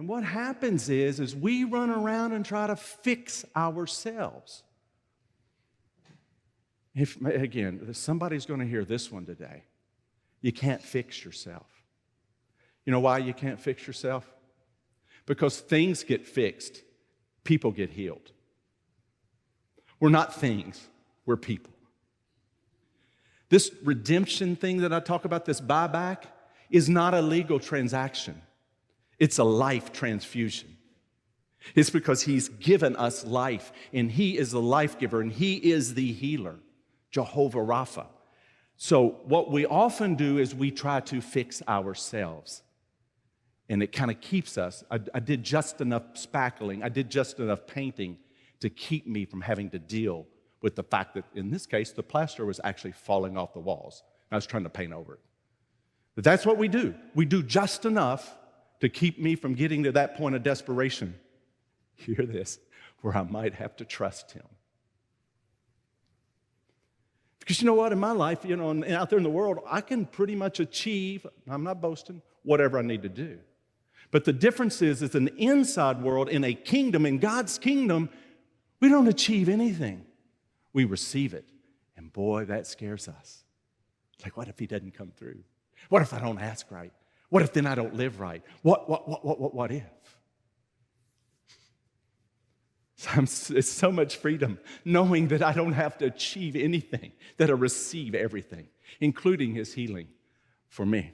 what happens is we run around and try to fix ourselves. If somebody's going to hear this one today, you can't fix yourself. You know why you can't fix yourself? Because things get fixed, people get healed. We're not things, we're people. This redemption thing that I talk about, this buyback, is not a legal transaction. It's a life transfusion. It's because He's given us life, and He is the life giver, and He is the healer, Jehovah Rapha. So what we often do is we try to fix ourselves. And it kind of keeps us. I did just enough spackling. I did just enough painting to keep me from having to deal with the fact that, in this case, the plaster was actually falling off the walls. I was trying to paint over it. But that's what we do. We do just enough to keep me from getting to that point of desperation. Hear this, where I might have to trust Him. Because you know what? In my life, and out there in the world, I can pretty much achieve, I'm not boasting, whatever I need to do. But the difference is, it's an inside world, in a kingdom, in God's kingdom, we don't achieve anything. We receive it. And boy, that scares us. It's like, what if He doesn't come through? What if I don't ask right? What if then I don't live right? What if? It's so much freedom knowing that I don't have to achieve anything, that I receive everything, including His healing for me.